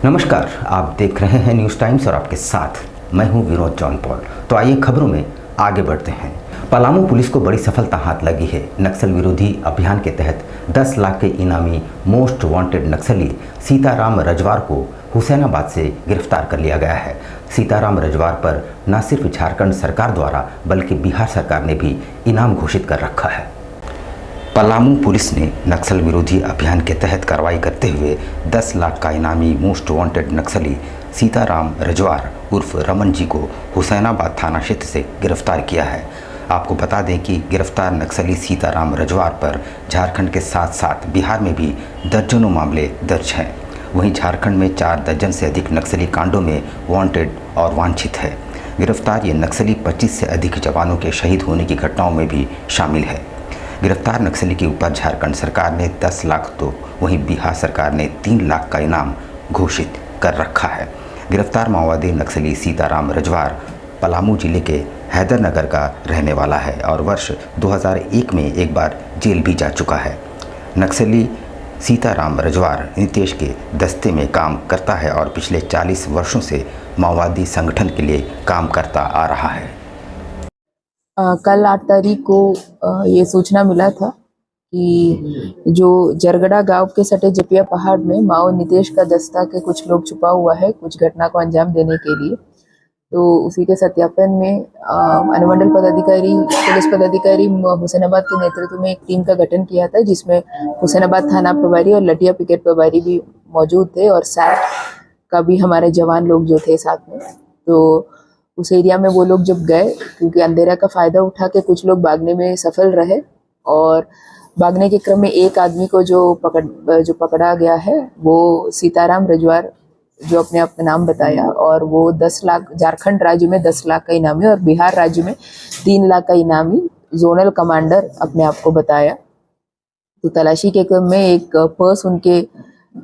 नमस्कार, आप देख रहे हैं न्यूज़ टाइम्स और आपके साथ मैं हूं विनोद जॉन पॉल। तो आइए खबरों में आगे बढ़ते हैं। पलामू पुलिस को बड़ी सफलता हाथ लगी है। नक्सल विरोधी अभियान के तहत 10 लाख के इनामी मोस्ट वांटेड नक्सली सीताराम रजवार को हुसैनाबाद से गिरफ्तार कर लिया गया है। सीताराम रजवार पर न सिर्फ झारखंड सरकार द्वारा बल्कि बिहार सरकार ने भी इनाम घोषित कर रखा है। पलामू पुलिस ने नक्सल विरोधी अभियान के तहत कार्रवाई करते हुए 10 लाख का इनामी मोस्ट वांटेड नक्सली सीताराम रजवार उर्फ रमन जी को हुसैनाबाद थाना क्षेत्र से गिरफ्तार किया है। आपको बता दें कि गिरफ्तार नक्सली सीताराम रजवार पर झारखंड के साथ साथ बिहार में भी दर्जनों मामले दर्ज हैं। वहीं झारखंड में 4 दर्जन से अधिक नक्सली कांडों में वांटेड और वांछित है। गिरफ्तार ये नक्सली 25 से अधिक जवानों के शहीद होने की घटनाओं में भी शामिल है। गिरफ्तार नक्सली के ऊपर झारखंड सरकार ने 10 लाख तो वहीं बिहार सरकार ने 3 लाख का इनाम घोषित कर रखा है। गिरफ्तार माओवादी नक्सली सीताराम रजवार पलामू जिले के हैदरनगर का रहने वाला है और वर्ष 2001 में एक बार जेल भी जा चुका है। नक्सली सीताराम रजवार नीतीश के दस्ते में काम करता है और पिछले 40 वर्षों से माओवादी संगठन के लिए काम करता आ रहा है। कल 8 तारीख को ये सूचना मिला था कि जो जरगड़ा गांव के सटे जपिया पहाड़ में माओ नितेश का दस्ता के कुछ लोग छुपा हुआ है कुछ घटना को अंजाम देने के लिए। तो उसी के सत्यापन में अनुमंडल पदाधिकारी पुलिस पदाधिकारी हुसैनाबाद के नेतृत्व में एक टीम का गठन किया था, जिसमें हुसैनाबाद थाना प्रभारी और लटिया पिकेट प्रभारी भी मौजूद थे और सैट का भी हमारे जवान लोग जो थे साथ में। तो उस एरिया में वो लोग जब गए, क्योंकि अंधेरा का फायदा उठा के कुछ लोग भागने में सफल रहे और भागने के क्रम में एक आदमी को जो पकड़ा गया है वो सीताराम रजवार जो अपने आप नाम बताया और वो 10 लाख झारखंड राज्य में 10 लाख का इनामी और बिहार राज्य में 3 लाख का इनामी जोनल कमांडर अपने आप को बताया। तो तलाशी के क्रम में एक पर्स उनके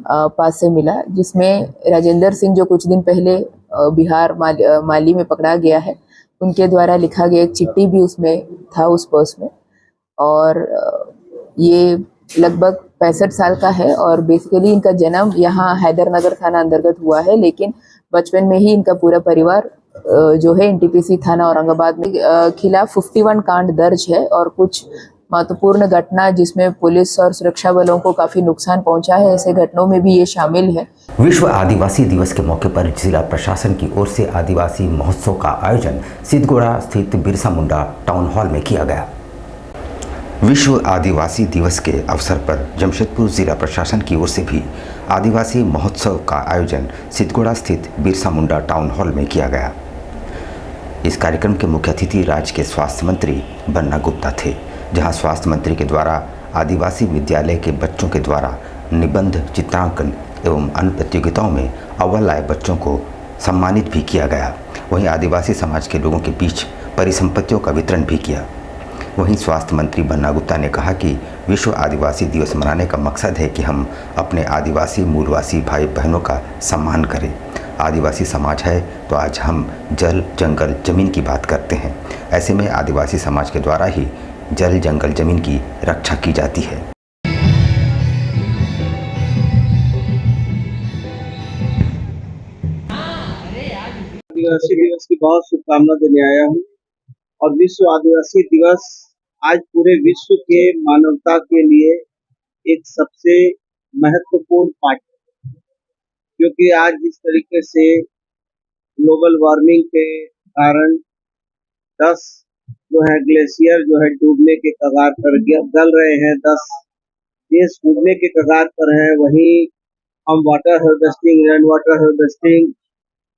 पास से मिला, जिसमें राजेंद्र सिंह जो कुछ दिन पहले बिहार माली में पकड़ा गया है उनके द्वारा लिखा गया एक चिट्ठी भी उसमें था उस पर्स में। और ये लगभग 65 साल का है और बेसिकली इनका जन्म यहाँ हैदरनगर थाना अंतर्गत हुआ है, लेकिन बचपन में ही इनका पूरा परिवार जो है एनटीपीसी थाना औरंगाबाद में खिलाफ 51 कांड दर्ज है और कुछ महत्वपूर्ण घटना जिसमें पुलिस और सुरक्षा बलों को काफी नुकसान पहुंचा है, ऐसे घटनाओं में भी ये शामिल है। विश्व आदिवासी दिवस के मौके पर जिला प्रशासन की ओर से आदिवासी महोत्सव का आयोजन सिद्धगोड़ा स्थित बिरसा मुंडा टाउन हॉल में किया गया। विश्व आदिवासी दिवस के अवसर पर जमशेदपुर जिला प्रशासन की ओर से भी आदिवासी महोत्सव का आयोजन सिद्धगोड़ा स्थित बिरसा मुंडा टाउन हॉल में किया गया। इस कार्यक्रम के मुख्य अतिथि राज्य के स्वास्थ्य मंत्री बन्ना गुप्ता थे, जहां स्वास्थ्य मंत्री के द्वारा आदिवासी विद्यालय के बच्चों के द्वारा निबंध, चित्रांकन एवं अन्य प्रतियोगिताओं में अव्वल आए बच्चों को सम्मानित भी किया गया। वहीं आदिवासी समाज के लोगों के बीच परिसंपत्तियों का वितरण भी किया। वहीं स्वास्थ्य मंत्री बन्ना गुप्ता ने कहा कि विश्व आदिवासी दिवस मनाने का मकसद है कि हम अपने आदिवासी मूलवासी भाई बहनों का सम्मान करें। आदिवासी समाज है तो आज हम जल, जंगल, जमीन की बात करते हैं। ऐसे में आदिवासी समाज के द्वारा ही जल, जंगल, जमीन की रक्षा की जाती है। आदिवासी दिवस की बहुत शुभकामना देने आया हूँ और विश्व आदिवासी दिवस आज पूरे विश्व के मानवता के लिए एक सबसे महत्वपूर्ण पाठ है, क्योंकि आज जिस तरीके से ग्लोबल वार्मिंग के कारण 10 जो है ग्लेशियर जो है डूबने के कगार पर गल रहे हैं, 10 देश डूबने के कगार पर है। वहीं हम water harvesting, rain water harvesting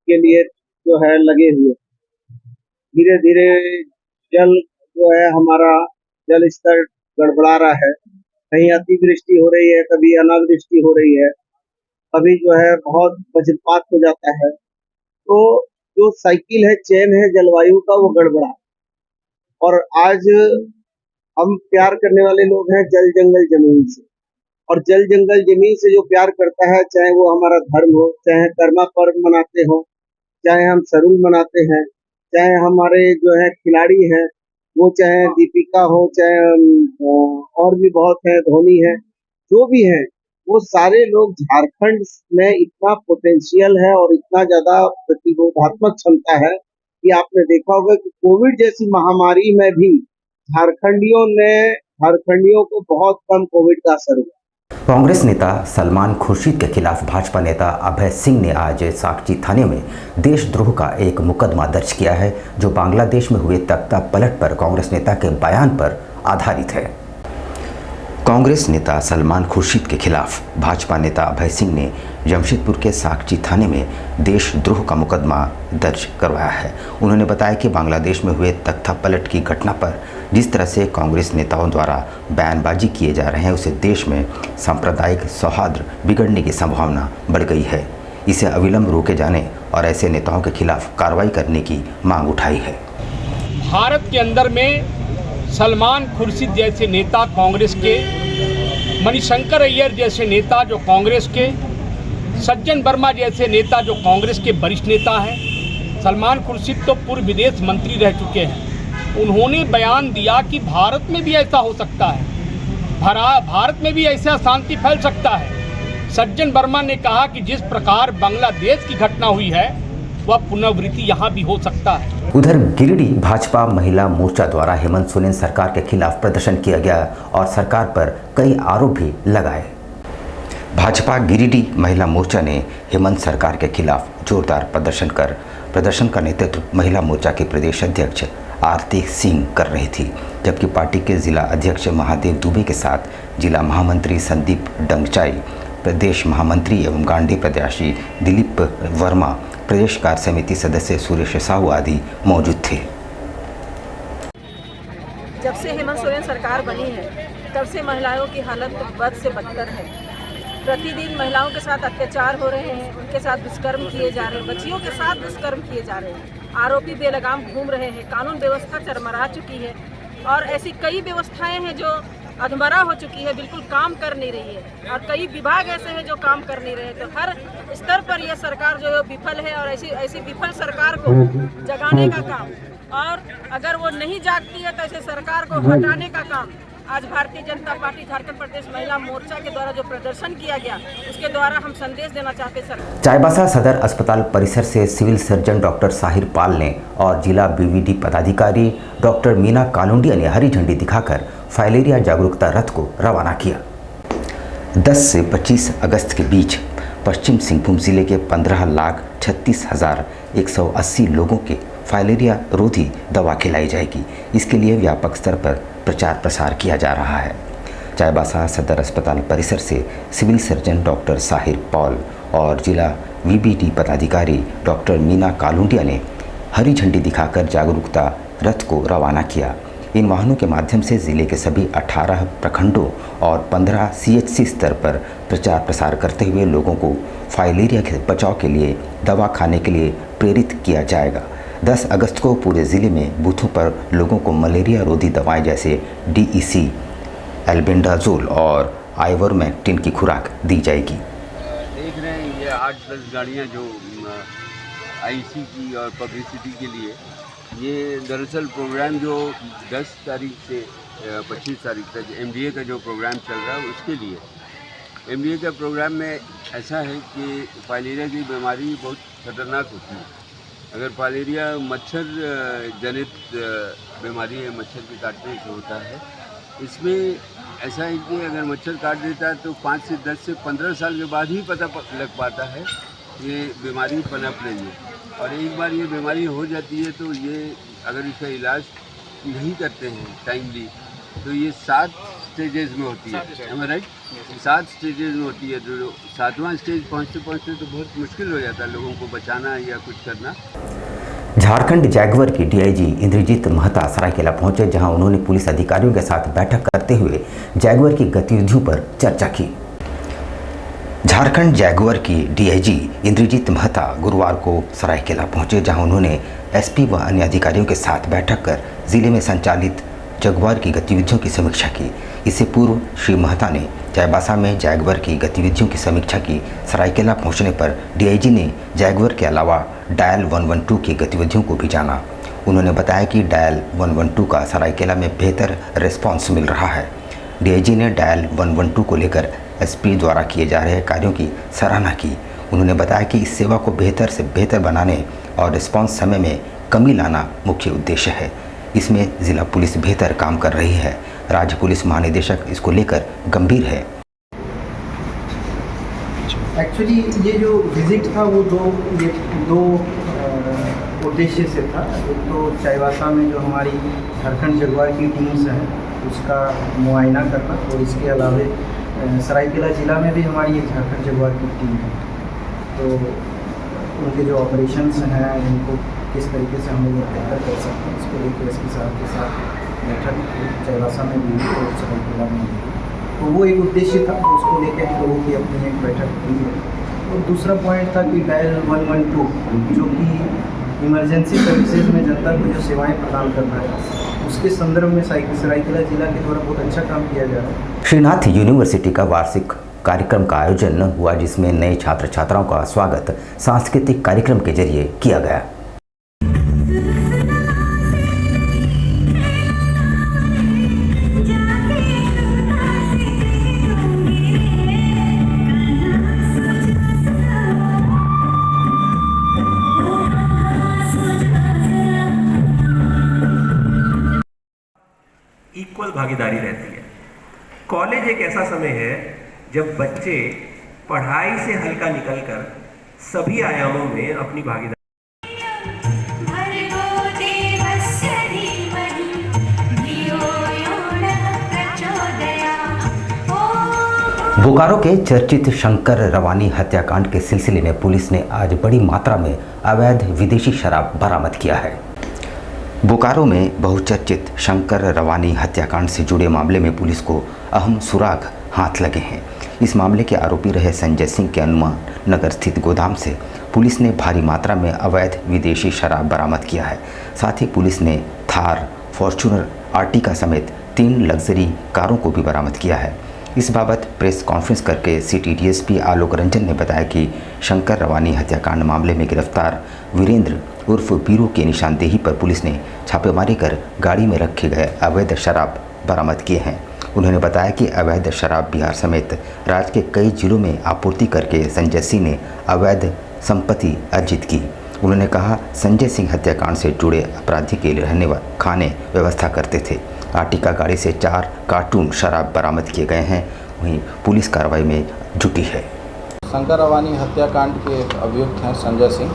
के लिए जो है लगे हुए, धीरे धीरे जल जो है हमारा जल स्तर गड़बड़ा रहा है। कहीं अतिवृष्टि हो रही है, कभी अनावृष्टि हो रही है, कभी जो है बहुत वज्रपात हो जाता है। तो जो साइकिल है, चेन है जलवायु का, वो गड़बड़ा। और आज हम प्यार करने वाले लोग हैं जल, जंगल, जमीन से, और जल, जंगल, जमीन से जो प्यार करता है, चाहे वो हमारा धर्म हो, चाहे कर्मा पर्व मनाते हो, चाहे हम सरूल मनाते हैं, चाहे हमारे जो है खिलाड़ी हैं वो चाहे दीपिका हो, चाहे और भी बहुत है, धोनी है, जो भी है, वो सारे लोग झारखंड में इतना पोटेंशियल है और इतना ज्यादा प्रतिरोधात्मक क्षमता है कि आपने देखा होगा कि कोविड जैसी महामारी में भी झारखंडियों को बहुत कम कोविड का असर हुआ। कांग्रेस नेता सलमान खुर्शीद के खिलाफ भाजपा नेता अभय सिंह ने आज साकची थाने में देशद्रोह का एक मुकदमा दर्ज किया है, जो बांग्लादेश में हुए तख्ता पलट पर कांग्रेस नेता के बयान पर आधारित है। कांग्रेस नेता सलमान खुर्शीद के खिलाफ भाजपा नेता अभय सिंह ने जमशेदपुर के साकची थाने में देशद्रोह का मुकदमा दर्ज करवाया है। उन्होंने बताया कि बांग्लादेश में हुए तख्ता पलट की घटना पर जिस तरह से कांग्रेस नेताओं द्वारा बयानबाजी किए जा रहे हैं, उससे देश में सांप्रदायिक सौहार्द बिगड़ने की संभावना बढ़ गई है। इसे अविलंब रोके जाने और ऐसे नेताओं के खिलाफ कार्रवाई करने की मांग उठाई है। भारत के अंदर में सलमान खुर्शीद जैसे नेता कांग्रेस के, मणिशंकर अय्यर जैसे नेता जो कांग्रेस के, सज्जन वर्मा जैसे नेता जो कांग्रेस के वरिष्ठ नेता हैं। सलमान खुर्शीद तो पूर्व विदेश मंत्री रह चुके हैं। उन्होंने बयान दिया कि भारत में भी ऐसा हो सकता है, भारत में भी ऐसा शांति फैल सकता है। सज्जन वर्मा ने कहा कि जिस प्रकार बांग्लादेश की घटना हुई है वह पुनरावृत्ति यहाँ भी हो सकता है। उधर गिरिडीह भाजपा महिला मोर्चा द्वारा हेमंत सोरेन सरकार के खिलाफ प्रदर्शन किया गया और सरकार पर कई आरोप भी लगाए। भाजपा गिरिडीह महिला मोर्चा ने हेमंत सरकार के खिलाफ जोरदार प्रदर्शन का नेतृत्व महिला मोर्चा के प्रदेश अध्यक्ष आरती सिंह कर रही थी, जबकि पार्टी के जिला अध्यक्ष महादेव दुबे के साथ जिला महामंत्री संदीप डंगचाई, प्रदेश महामंत्री एवं गांधी प्रत्याशी दिलीप वर्मा, प्रदेश कार्य समिति सदस्य सुरेश साहू आदि मौजूद थे। जब से हेमंत सोरेन सरकार बनी है तब से महिलाओं की हालत बद से बदतर है। प्रतिदिन महिलाओं के साथ अत्याचार हो रहे हैं, उनके साथ दुष्कर्म किए जा रहे हैं, बच्चियों के साथ दुष्कर्म किए जा रहे हैं, आरोपी बेलगाम घूम रहे हैं, कानून व्यवस्था चरमरा चुकी है और ऐसी कई व्यवस्थाएं हैं जो अधमरा हो चुकी है, बिल्कुल काम कर नहीं रही है और कई विभाग ऐसे हैं जो काम कर नहीं रहे। तो हर स्तर पर यह सरकार जो है विफल है और ऐसी विफल सरकार को जगाने का काम, और अगर वो नहीं जागती है तो ऐसे सरकार को हटाने का काम आज भारतीय जनता पार्टी झारखंड प्रदेश महिला मोर्चा के द्वारा जो प्रदर्शन किया गया उसके द्वारा हम संदेश देना चाहते हैं। चाईबासा सदर अस्पताल परिसर से सिविल सर्जन डॉक्टर साहिर पाल ने और जिला बीवीडी पदाधिकारी डॉक्टर मीना कालुंडिया ने हरी झंडी दिखाकर फाइलेरिया जागरूकता रथ को रवाना किया। 10 से 25 अगस्त के बीच पश्चिम सिंहभूम जिले के 15,36,180 लोगों के फाइलेरिया रोधी दवा खिलाई जाएगी। इसके लिए व्यापक स्तर पर प्रचार प्रसार किया जा रहा है। चाईबासा सदर अस्पताल परिसर से civil surgeon doctor Sahir Paul और जिला वीबीडी पदाधिकारी डॉक्टर मीना कालुंडिया ने हरी झंडी दिखाकर जागरूकता रथ को रवाना किया। इन वाहनों के माध्यम से जिले के सभी 18 प्रखंडों और 15 सीएचसी स्तर पर प्रचार प्रसार करते हुए लोगों को फाइलेरिया के बचाव के लिए दवा खाने के लिए प्रेरित किया जाएगा। 10 अगस्त को पूरे ज़िले में बूथों पर लोगों को मलेरिया रोधी दवाएं जैसे DEC, एल्बेंडाजोल और आइवरमेक्टिन की खुराक दी जाएगी। देख रहे हैं ये 8-10 गाड़ियाँ जो IC की और पब्लिसिटी के लिए, ये दरअसल प्रोग्राम जो 10 तारीख से 25 तारीख तक MDA का जो प्रोग्राम चल रहा है उसके लिए। MDA का प्रोग्राम में ऐसा है कि फाइलेरिया की बीमारी बहुत खतरनाक होती है। अगर फाइलेरिया मच्छर जनित बीमारी है, मच्छर के काटने से होता है। इसमें ऐसा है कि अगर मच्छर काट देता है तो 5 से 10 से 15 साल के बाद ही पता लग पाता है ये बीमारी पनप रही है। और एक बार ये बीमारी हो जाती है तो ये अगर इसका इलाज नहीं करते हैं टाइमली तो ये 7 स्टेजेस में होती है, राइट? 7 स्टेजेस में होती है। तो 7वां स्टेज पहुँचते पहुँचते तो बहुत मुश्किल हो जाता है लोगों को बचाना या कुछ करना। झारखंड जैगुआर की DIG इंद्रजीत महता सरायकेला पहुंचे, जहां उन्होंने पुलिस अधिकारियों के साथ बैठक करते हुए जैगुआर की गतिविधियों पर चर्चा की। झारखंड जैगुआर की DIG इंद्रजीत महता गुरुवार को सरायकेला पहुंचे, जहां उन्होंने SP व अन्य अधिकारियों के साथ बैठक कर जिले में संचालित जैगुआर की गतिविधियों की समीक्षा की। इससे पूर्व श्री महता ने चाईबासा में जैगुआर की गतिविधियों की समीक्षा की। सरायकेला पहुंचने पर DIG ने जैगुआर के अलावा डायल 112 की गतिविधियों को भी जाना। उन्होंने बताया कि डायल 112 का सरायकेला में बेहतर रिस्पांस मिल रहा है। DIG ने डायल 112 को लेकर एसपी द्वारा किए जा रहे कार्यों की सराहना की। उन्होंने बताया कि इस सेवा को बेहतर से बेहतर बनाने और रिस्पांस समय में कमी लाना मुख्य उद्देश्य है। इसमें जिला पुलिस बेहतर काम कर रही है। राज्य पुलिस महानिदेशक इसको लेकर गंभीर है। एक्चुअली ये जो विज़िट था वो दो उद्देश्य से था। एक तो चाईबासा में जो हमारी झारखंड जगुआर की टीम्स हैं उसका मुआयना करना, और इसके अलावे सरायकेला ज़िला में भी हमारी एक झारखंड जगुआर की टीम है, तो उनके जो ऑपरेशंस हैं उनको किस तरीके से हम लोग बेहतर कर सकते हैं इसको लेकर एसपी साहब के साथ बैठक चाईबासा में भी और सरायकेला में भी, तो वो एक उद्देश्य था। तो उसको लेकर हम लोगों की अपनी एक बैठक हुई है। और दूसरा पॉइंट था कि डायल 112 जो कि इमरजेंसी सर्विसेज में जनता को जो सेवाएं प्रदान करना है, उसके संदर्भ में सरायकेला जिला के द्वारा बहुत अच्छा काम किया जा रहा है। श्रीनाथ यूनिवर्सिटी का वार्षिक कार्यक्रम का आयोजन हुआ, जिसमें नए छात्र छात्राओं का स्वागत सांस्कृतिक कार्यक्रम के जरिए किया गया। इक्वल भागीदारी रहती है। कॉलेज एक ऐसा समय है जब बच्चे पढ़ाई से हल्का निकलकर सभी आयामों में अपनी भागीदारी। बोकारो के चर्चित शंकर रवानी हत्याकांड के सिलसिले में पुलिस ने आज बड़ी मात्रा में अवैध विदेशी शराब बरामद किया है। बोकारो में बहुचर्चित शंकर रवानी हत्याकांड से जुड़े मामले में पुलिस को अहम सुराग हाथ लगे हैं। इस मामले के आरोपी रहे संजय सिंह के हनुमान नगर स्थित गोदाम से पुलिस ने भारी मात्रा में अवैध विदेशी शराब बरामद किया है। साथ ही पुलिस ने थार, फॉर्च्यूनर, आर्टिका समेत 3 लग्जरी कारों को भी बरामद किया है। इस बाबत प्रेस कॉन्फ्रेंस करके सिटी डीएसपी आलोक रंजन ने बताया कि शंकर रवानी हत्याकांड मामले में गिरफ्तार वीरेंद्र उर्फ बीरू की निशानदेही पर पुलिस ने छापेमारी कर गाड़ी में रखे गए अवैध शराब बरामद किए हैं। उन्होंने बताया कि अवैध शराब बिहार समेत राज्य के कई जिलों में आपूर्ति करके संजय सिंह ने अवैध संपत्ति अर्जित की। उन्होंने कहा, संजय सिंह हत्याकांड से जुड़े अपराधी के लिए रहने व खाने व्यवस्था करते थे। आर्टिका गाड़ी से 4 कार्टून शराब बरामद किए गए हैं। वहीं पुलिस कार्रवाई में जुटी है। शंकर रवानी हत्याकांड के अभियुक्त हैं संजय सिंह।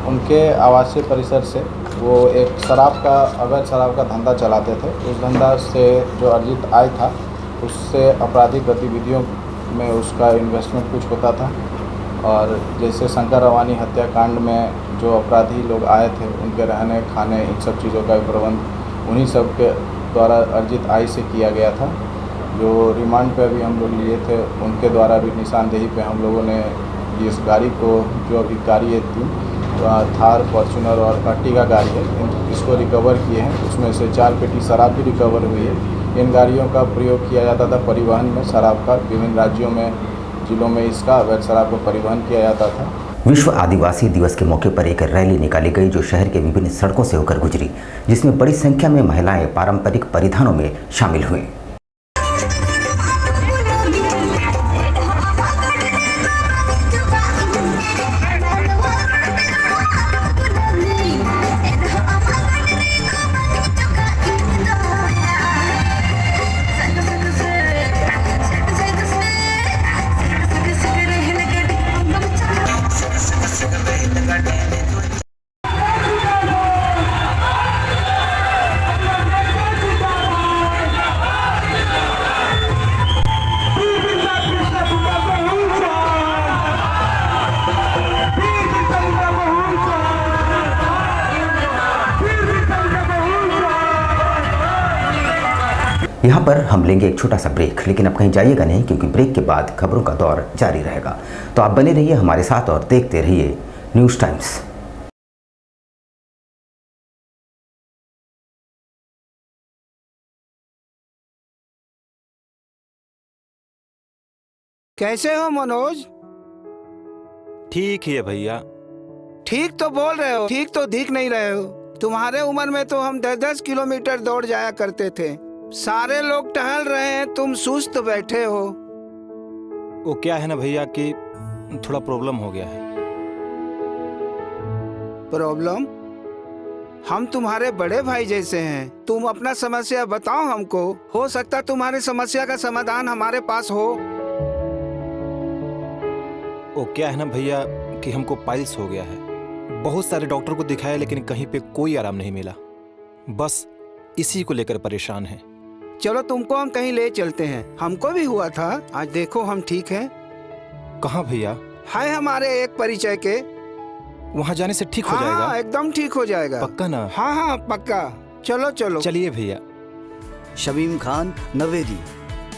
उनके आवासीय परिसर से वो एक अवैध शराब का धंधा चलाते थे। उस धंधा से जो अर्जित आय था उससे आपराधिक गतिविधियों में उसका इन्वेस्टमेंट कुछ होता था। और जैसे शंकर रवानी हत्याकांड में जो अपराधी लोग आए थे उनके रहने खाने इन सब चीज़ों का प्रबंध उन्हीं सब के द्वारा अर्जित आय से किया गया था। जो रिमांड पे अभी हम लोग लिए थे उनके द्वारा भी निशानदेही पे हम लोगों ने इस गाड़ी को, जो अभी गाड़ी है 3 थार, फॉर्च्यूनर और आर्टिका गाड़ी है, इसको रिकवर किए हैं। उसमें से 4 पेटी शराब भी रिकवर हुई है। इन गाड़ियों का प्रयोग किया जाता था परिवहन में शराब का। विभिन्न राज्यों में, जिलों में इसका अवैध शराब का परिवहन किया जाता था। विश्व आदिवासी दिवस के मौके पर एक रैली निकाली गई जो शहर के विभिन्न सड़कों से होकर गुजरी, जिसमें बड़ी संख्या में महिलाएं पारंपरिक परिधानों में शामिल हुईं। यहाँ पर हम लेंगे एक छोटा सा ब्रेक, लेकिन अब कहीं जाइएगा नहीं, क्योंकि ब्रेक के बाद खबरों का दौर जारी रहेगा। तो आप बने रहिए हमारे साथ और देखते रहिए न्यूज़ टाइम्स। कैसे हो मनोज? ठीक ही है भैया। ठीक तो बोल रहे हो, ठीक तो दिख नहीं रहे हो। तुम्हारे उम्र में तो हम 10-10 किलोमीटर दौड़ जाया करते थे। सारे लोग टहल रहे हैं, तुम सुस्त बैठे हो। वो क्या है ना भैया कि थोड़ा प्रॉब्लम हो गया है। प्रॉब्लम? हम तुम्हारे बड़े भाई जैसे हैं, तुम अपना समस्या बताओ हमको, हो सकता तुम्हारी समस्या का समाधान हमारे पास हो। वो क्या है ना भैया कि हमको पाइल्स हो गया है। बहुत सारे डॉक्टर को दिखाया लेकिन कहीं पे कोई आराम नहीं मिला। बस इसी को लेकर परेशान है। चलो तुमको हम कहीं ले चलते हैं, हमको भी हुआ था, आज देखो हम ठीक हैं। कहाँ भैया? है हमारे एक परिचय के। वहाँ जाने से ठीक हो जाएगा? हाँ, एकदम ठीक हो जाएगा। पक्का ना? हाँ हाँ पक्का। चलो चलो चलिए भैया। शमीम खान नवेदी,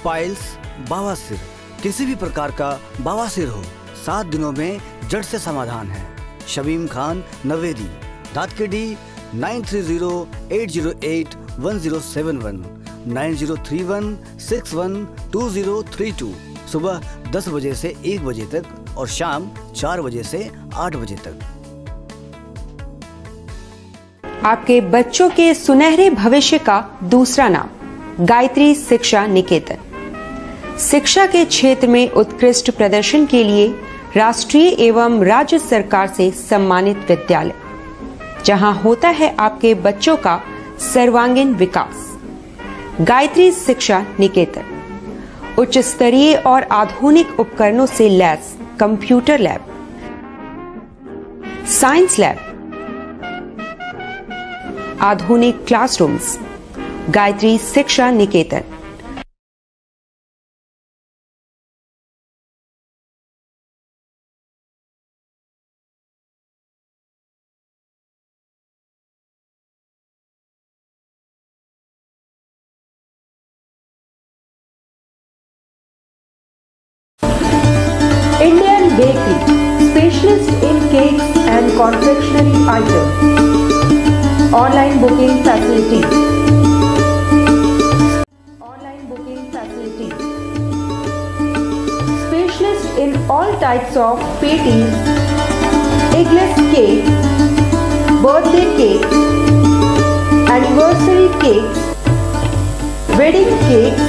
पाइल्स, बवासीर, किसी भी प्रकार का बवासीर हो 7 दिनों में जड़ से समाधान है। शमीम खान नवेदी, दादकेडी 9308081071 9031612032, सुबह 10 बजे से 1 बजे तक और शाम 4 बजे से 8 बजे तक। आपके बच्चों के सुनहरे भविष्य का दूसरा नाम गायत्री शिक्षा निकेतन। शिक्षा के क्षेत्र में उत्कृष्ट प्रदर्शन के लिए राष्ट्रीय एवं राज्य सरकार से सम्मानित विद्यालय, जहां होता है आपके बच्चों का सर्वांगीण विकास। गायत्री शिक्षा निकेतन उच्च स्तरीय और आधुनिक उपकरणों से lace computer lab, science lab, आधुनिक क्लासरूम्स। गायत्री शिक्षा निकेतन। Indian Bakery, specialist in cakes and confectionery items. Online booking facility. Online booking facility. Specialist in all types of patties, eggless cake, birthday cake, anniversary cakes, wedding cakes,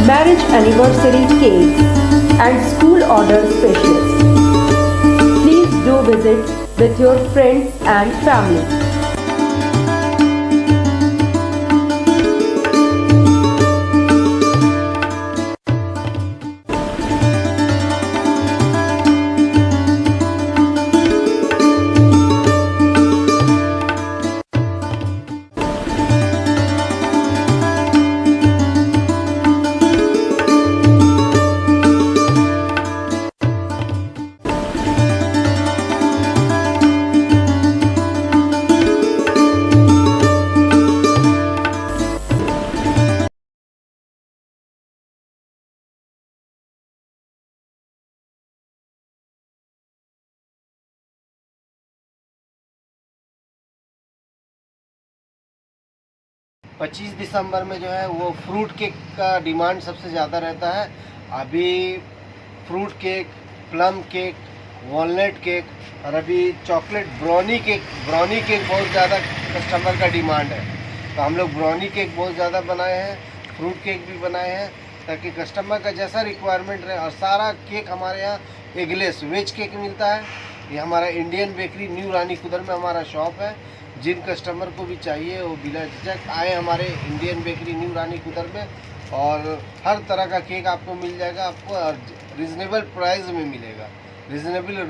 marriage anniversary cake and school order specialist. Please do visit with your friends and family. पच्चीस दिसंबर में जो है वो fruit cake का demand सबसे ज़्यादा रहता है। अभी fruit cake, plum cake, walnut cake और अभी चॉकलेट ब्राउनी केक बहुत ज़्यादा कस्टमर का डिमांड है। तो हम लोग ब्राउनी केक बहुत ज़्यादा बनाए हैं, फ्रूट केक भी बनाए हैं ताकि कस्टमर का जैसा रिक्वायरमेंट रहे। और सारा केक हमारे यहाँ एगलेस वेज केक मिलता है। ये हमारा इंडियन बेकरी न्यू रानी कुदर में हमारा शॉप है। जिन कस्टमर को भी चाहिए वो बिना झिझक आए हमारे इंडियन बेकरी न्यू रानी कुदर में, और हर तरह का केक आपको मिल जाएगा। आपको और रिजनेबल प्राइस में मिलेगा, रिजनेबल रेट